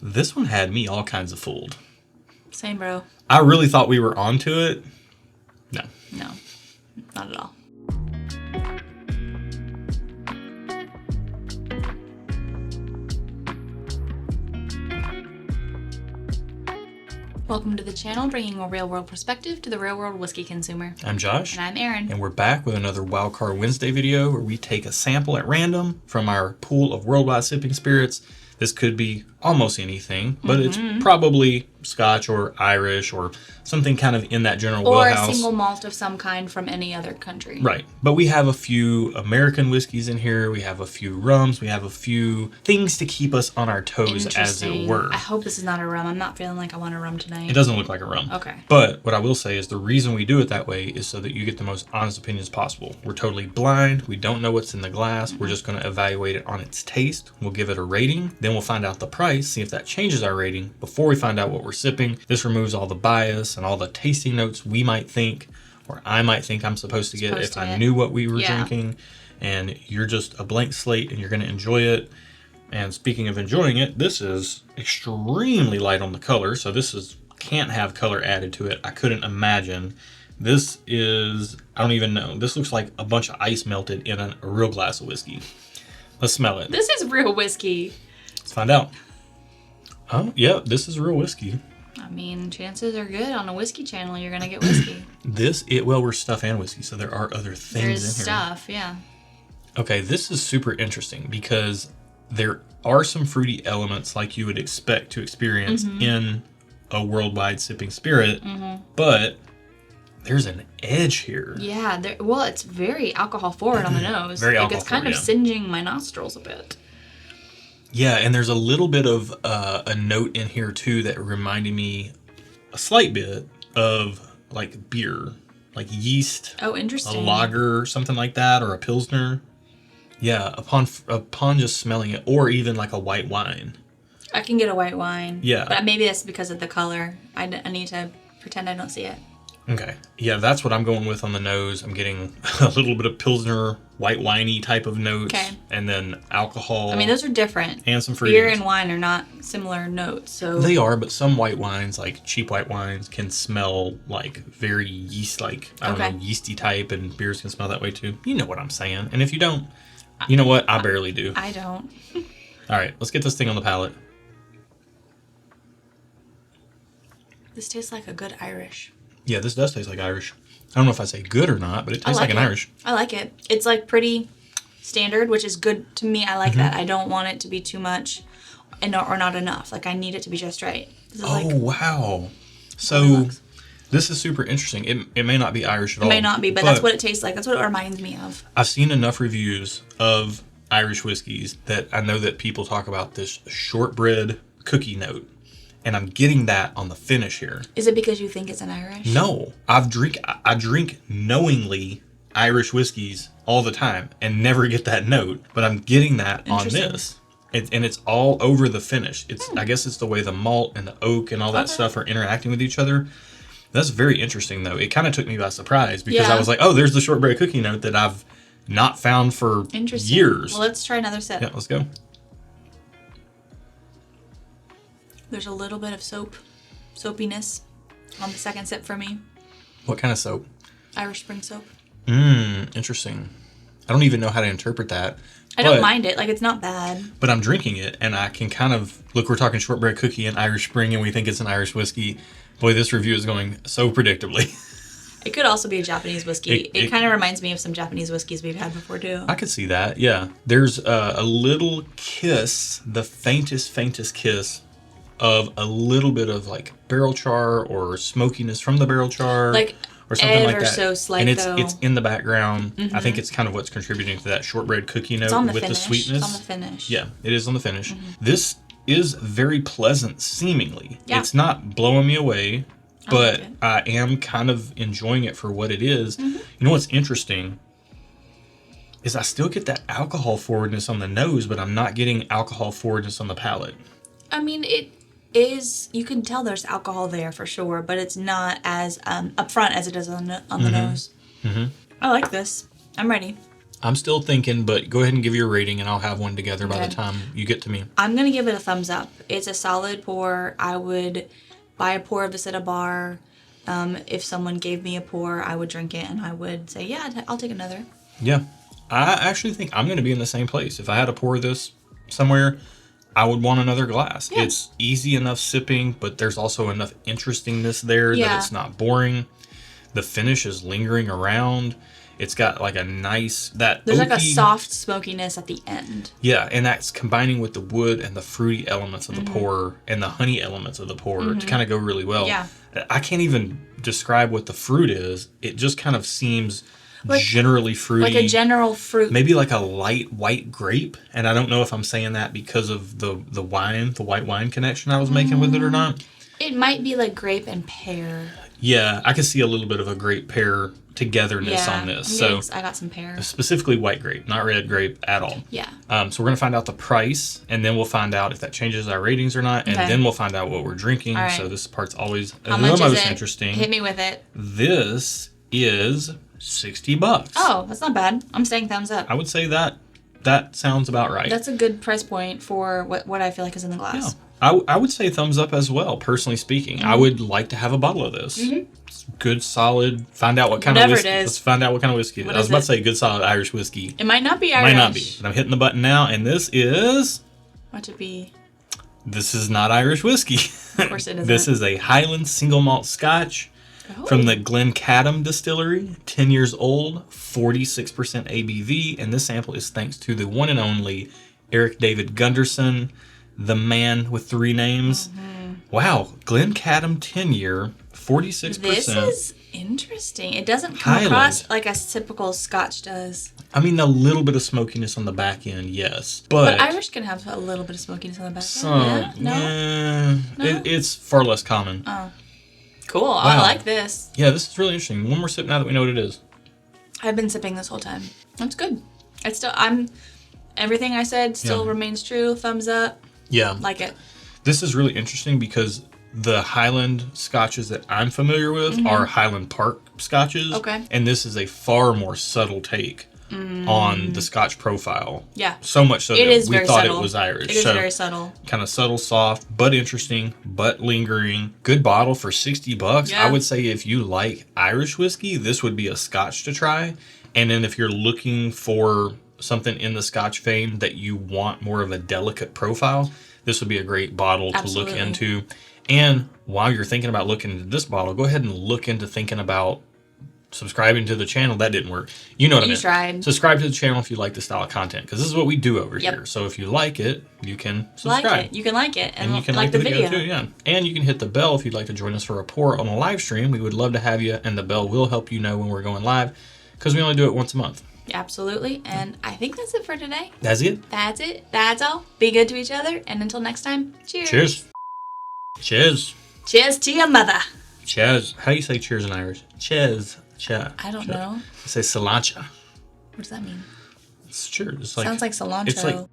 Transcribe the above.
This one had me all kinds of fooled. Same, bro. I really thought we were onto it. No. No, not at all. Welcome to the channel, bringing a real-world perspective to the real-world whiskey consumer. I'm Josh. And I'm Erin. And we're back with another Wildcard Wednesday video where we take a sample at random from our pool of worldwide sipping spirits. This could be almost anything, but it's probably Scotch or Irish or something kind of in that general wheelhouse. Or a single malt of some kind from any other country. Right. But we have a few American whiskeys in here. We have a few rums. We have a few things to keep us on our toes, as it were. I hope this is not a rum. I'm not feeling like I want a rum tonight. It doesn't look like a rum. Okay. But what I will say is the reason we do it that way is so that you get the most honest opinions possible. We're totally blind. We don't know what's in the glass. We're just going to evaluate it on its taste. We'll give it a rating. Then we'll find out the price, see if that changes our rating before we find out what we're sipping. This removes all the bias and all the tasting notes we might think, or I might think I'm supposed to get if I knew what we were drinking. And you're just a blank slate and you're going to enjoy it. And speaking of enjoying it, this is extremely light on the color. So this can't have color added to it. I couldn't imagine. This is, I don't even know. This looks like a bunch of ice melted in a real glass of whiskey. Let's smell it. This is real whiskey. Let's find out. Oh, yeah, this is real whiskey. I mean, chances are good on a whiskey channel you're going to get whiskey. Well, we're stuff and whiskey, so there are other things in here. There's stuff, yeah. Okay, this is super interesting because there are some fruity elements like you would expect to experience in a worldwide sipping spirit, but there's an edge here. Yeah, well, it's very alcohol forward on the nose. Very alcohol forward, it's kind of singeing my nostrils a bit. Yeah, and there's a little bit of a note in here too that reminded me a slight bit of like beer, like yeast. Oh, interesting. A lager, something like that, or a pilsner. Yeah, upon just smelling it, or even like a white wine. I can get a white wine. Yeah. But maybe that's because of the color. I need to pretend I don't see it. Okay. Yeah, that's what I'm going with on the nose. I'm getting a little bit of pilsner, white winey type of notes. Okay. And then alcohol. I mean, those are different. And some fruitiness. Beer and wine are not similar notes, so. They are, but some white wines, like cheap white wines, can smell like very yeast-like, I don't know, yeasty type, and beers can smell that way too. You know what I'm saying. And if you don't, you know what? I barely do. I don't. All right, let's get this thing on the palate. This tastes like a good Irish. Yeah, this does taste like Irish. I don't know if I say good or not, but it tastes like an Irish. I like it. It's like pretty standard, which is good to me. I like that. I don't want it to be too much or not enough. Like, I need it to be just right. Wow. So this is super interesting. It may not be Irish at all. It may not be, but that's what it tastes like. That's what it reminds me of. I've seen enough reviews of Irish whiskeys that I know that people talk about this shortbread cookie note. And I'm getting that on the finish here. Is it because you think it's an Irish? No. I drink knowingly Irish whiskeys all the time and never get that note. But I'm getting that on this. And it's all over the finish. I guess it's the way the malt and the oak and all that stuff are interacting with each other. That's very interesting, though. It kind of took me by surprise because I was like, oh, there's the shortbread cookie note that I've not found for years. Well, let's try another sip. Yeah, let's go. There's a little bit of soapiness on the second sip for me. What kind of soap? Irish Spring soap. Interesting. I don't even know how to interpret that. I don't mind it. Like, it's not bad. But I'm drinking it, and I can kind of... Look, we're talking shortbread cookie and Irish Spring, and we think it's an Irish whiskey. Boy, this review is going so predictably. It could also be a Japanese whiskey. It kind of reminds me of some Japanese whiskeys we've had before, too. I could see that, yeah. There's a little kiss, the faintest kiss of a little bit of like barrel char or smokiness from the barrel char, like or something like that. So slight, and it's in the background. I think it's kind of what's contributing to that shortbread cookie note with the sweetness. It's on the finish. Yeah, it is on the finish. This is very pleasant, seemingly. Yeah. It's not blowing me away, but I am kind of enjoying it for what it is. You know what's interesting is I still get that alcohol forwardness on the nose, but I'm not getting alcohol forwardness on the palate. I mean, it you can tell there's alcohol there for sure, but it's not as upfront as it is on the nose. I like this. I'm ready. I'm still thinking, but go ahead and give your rating, and I'll have one together by the time you get to me. I'm going to give it a thumbs up. It's a solid pour. I would buy a pour of this at a bar. If someone gave me a pour, I would drink it, and I would say, yeah, I'll take another. Yeah. I actually think I'm going to be in the same place. If I had to pour this somewhere, I would want another glass. Yeah. It's easy enough sipping, but there's also enough interestingness there that it's not boring. The finish is lingering around. It's got like a nice, there's oaky, like a soft smokiness at the end. Yeah, and that's combining with the wood and the fruity elements of the pour and the honey elements of the pour to kind of go really well. Yeah. I can't even describe what the fruit is. It just kind of seems like, generally fruity. Like a general fruit. Maybe like a light white grape. And I don't know if I'm saying that because of the white wine connection I was making with it or not. It might be like grape and pear. Yeah, I can see a little bit of a grape pear togetherness on this. I got some pear. Specifically white grape, not red grape at all. Yeah. So we're going to find out the price, and then we'll find out if that changes our ratings or not, and then we'll find out what we're drinking. All right. So this part's always How much is it? Interesting. Hit me with it. This is $60. Oh, that's not bad. I'm saying thumbs up. I would say that sounds about right. That's a good price point for what I feel like is in the glass. Yeah. I would say thumbs up as well, personally speaking. I would like to have a bottle of this. It's good, solid. Find out what kind of whiskey. Let's find out what kind of whiskey. I was about to say good, solid Irish whiskey. It might not be Irish. Might not be. But I'm hitting the button now, and this is... What to be? This is not Irish whiskey. Of course it isn't. This is a Highland single malt Scotch from the Glencadam distillery. 10 years old, 46% ABV, and this sample is thanks to the one and only Eric David Gunderson, the man with 3 names. Wow, Glencadam 10-year, 46%. This is interesting. It doesn't come Highland. across like a typical Scotch does. I mean, a little bit of smokiness on the back end, yes. But Irish can have a little bit of smokiness on the back end. No? It's far less common. Oh. Cool. Wow. I like this. Yeah, this is really interesting. One more sip now that we know what it is. I've been sipping this whole time. That's good. Everything I said still remains true. Thumbs up. Yeah. Like it. This is really interesting because the Highland scotches that I'm familiar with are Highland Park scotches. Okay. And this is a far more subtle take on the Scotch profile. Yeah. So much so that we thought it was Irish. It is very subtle. Kind of subtle, soft, but interesting, but lingering. Good bottle for $60. Yeah. I would say if you like Irish whiskey, this would be a Scotch to try. And then if you're looking for something in the Scotch vein that you want more of a delicate profile, this would be a great bottle to look into. And while you're thinking about looking into this bottle, go ahead and look into thinking about subscribing to the channel. That didn't work. You know what I mean? Tried. Subscribe to the channel if you like this style of content, because this is what we do over here. So if you like it, you can subscribe. Like it. You can like it. And you can like the video too, yeah. And you can hit the bell if you'd like to join us for a pour on a live stream. We would love to have you, and the bell will help you know when we're going live, because we only do it once a month. Absolutely. And I think that's it for today. That's it? That's it. That's all. Be good to each other. And until next time, cheers. Cheers. Cheers. Cheers to your mother. Cheers. How do you say cheers in Irish? Cheers. Cheers. I don't know. I say cilantro. What does that mean? It's cheers. It's like, sounds like cilantro. It's like